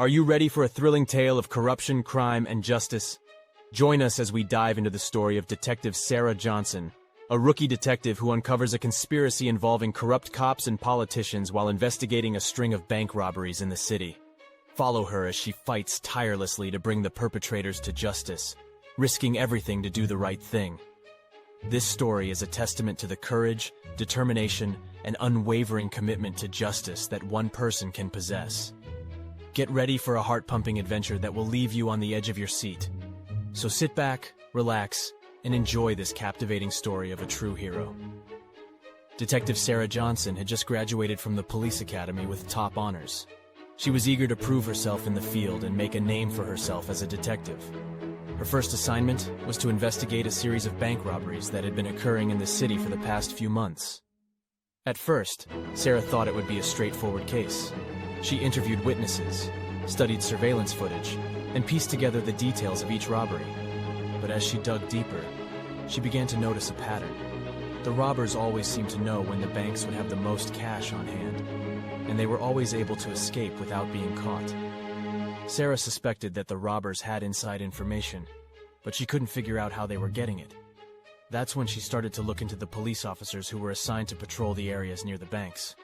Are you ready for a thrilling tale of corruption, crime, and justice? Join us as we dive into the story of Detective Sarah Johnson, a rookie detective who uncovers a conspiracy involving corrupt cops and politicians while investigating a string of bank robberies in the city. Follow her as she fights tirelessly to bring the perpetrators to justice, risking everything to do the right thing. This story is a testament to the courage, determination, and unwavering commitment to justice that one person can possess. Get ready for a heart-pumping adventure that will leave you on the edge of your seat. So sit back, relax, and enjoy this captivating story of a true hero. Detective Sarah Johnson had just graduated from the police academy with top honors. She was eager to prove herself in the field and make a name for herself as a detective. Her first assignment was to investigate a series of bank robberies that had been occurring in the city for the past few months. At first, Sarah thought it would be a straightforward case. She interviewed witnesses, studied surveillance footage, and pieced together the details of each robbery. But as she dug deeper, she began to notice a pattern. The robbers always seemed to know when the banks would have the most cash on hand, and they were always able to escape without being caught. Sarah suspected that the robbers had inside information, but she couldn't figure out how they were getting it. That's when she started to look into the police officers who were assigned to patrol the areas near the banks.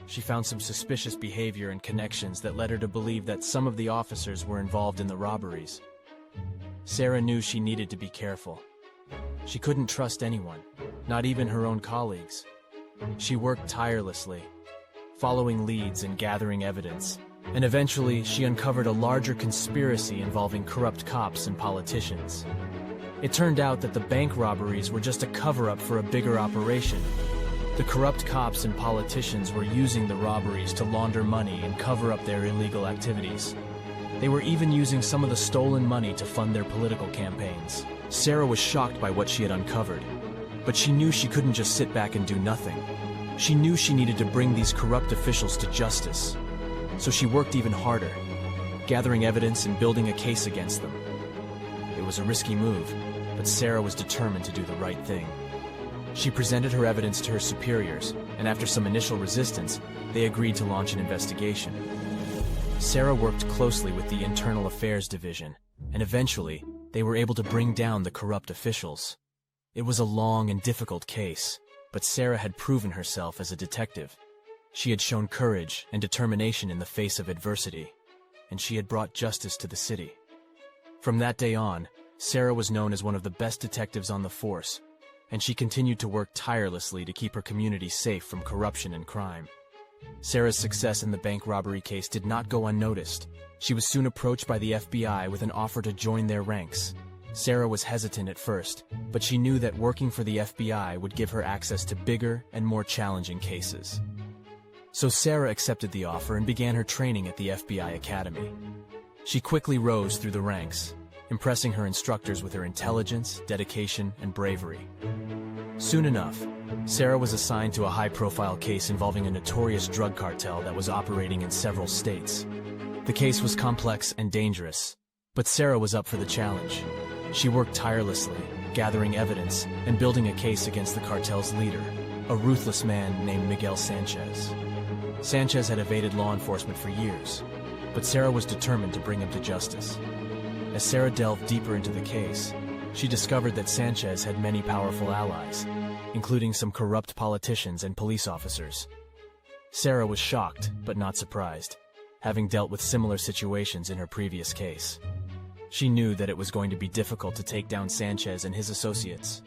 She found some suspicious behavior and connections that led her to believe that some of the officers were involved in the robberies. Sarah knew she needed to be careful. She couldn't trust anyone, not even her own colleagues. She worked tirelessly, following leads and gathering evidence, and eventually she uncovered a larger conspiracy involving corrupt cops and politicians. It turned out that the bank robberies were just a cover-up for a bigger operation. The corrupt cops and politicians were using the robberies to launder money and cover up their illegal activities. They were even using some of the stolen money to fund their political campaigns. Sarah was shocked by what she had uncovered, but she knew she couldn't just sit back and do nothing. She knew she needed to bring these corrupt officials to justice. So she worked even harder, gathering evidence and building a case against them. It was a risky move, but Sarah was determined to do the right thing. She presented her evidence to her superiors, and after some initial resistance, they agreed to launch an investigation. Sarah worked closely with the Internal Affairs Division, and eventually, they were able to bring down the corrupt officials. It was a long and difficult case, but Sarah had proven herself as a detective. She had shown courage and determination in the face of adversity, and she had brought justice to the city. From that day on, Sarah was known as one of the best detectives on the force, and she continued to work tirelessly to keep her community safe from corruption and crime. Sarah's success in the bank robbery case did not go unnoticed. She was soon approached by the FBI with an offer to join their ranks. Sarah was hesitant at first, but she knew that working for the FBI would give her access to bigger and more challenging cases. So Sarah accepted the offer and began her training at the FBI Academy. She quickly rose through the ranks, impressing her instructors with her intelligence, dedication, and bravery. Soon enough, Sarah was assigned to a high-profile case involving a notorious drug cartel that was operating in several states. The case was complex and dangerous, but Sarah was up for the challenge. She worked tirelessly, gathering evidence and building a case against the cartel's leader, a ruthless man named Miguel Sanchez. Sanchez had evaded law enforcement for years, but Sarah was determined to bring him to justice. As Sarah delved deeper into the case, she discovered that Sanchez had many powerful allies, including some corrupt politicians and police officers. Sarah was shocked, but not surprised, having dealt with similar situations in her previous case. She knew that it was going to be difficult to take down Sanchez and his associates.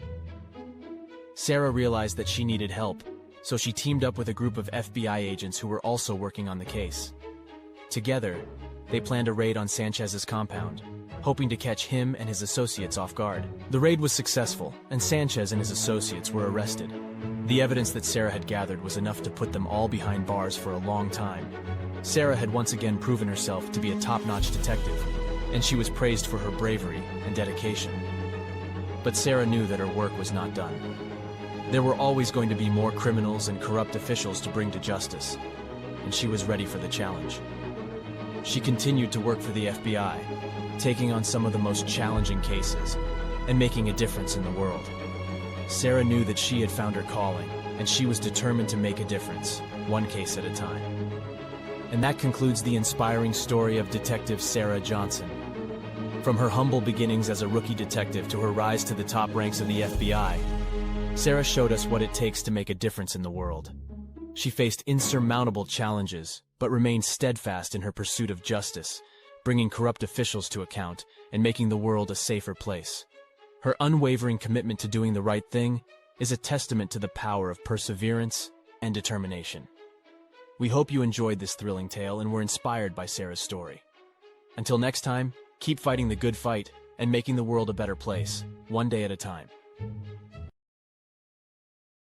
Sarah realized that she needed help, so she teamed up with a group of FBI agents who were also working on the case. Together, they planned a raid on Sanchez's compound, hoping to catch him and his associates off guard. The raid was successful, and Sanchez and his associates were arrested. The evidence that Sarah had gathered was enough to put them all behind bars for a long time. Sarah had once again proven herself to be a top-notch detective, and she was praised for her bravery and dedication. But Sarah knew that her work was not done. There were always going to be more criminals and corrupt officials to bring to justice, and she was ready for the challenge. She continued to work for the FBI, taking on some of the most challenging cases and making a difference in the world. Sarah knew that she had found her calling, and she was determined to make a difference, one case at a time. And that concludes the inspiring story of Detective Sarah Johnson. From her humble beginnings as a rookie detective to her rise to the top ranks of the FBI, Sarah showed us what it takes to make a difference in the world. She faced insurmountable challenges, but remained steadfast in her pursuit of justice, bringing corrupt officials to account and making the world a safer place. Her unwavering commitment to doing the right thing is a testament to the power of perseverance and determination. We hope you enjoyed this thrilling tale and were inspired by Sarah's story. Until next time, keep fighting the good fight and making the world a better place, one day at a time.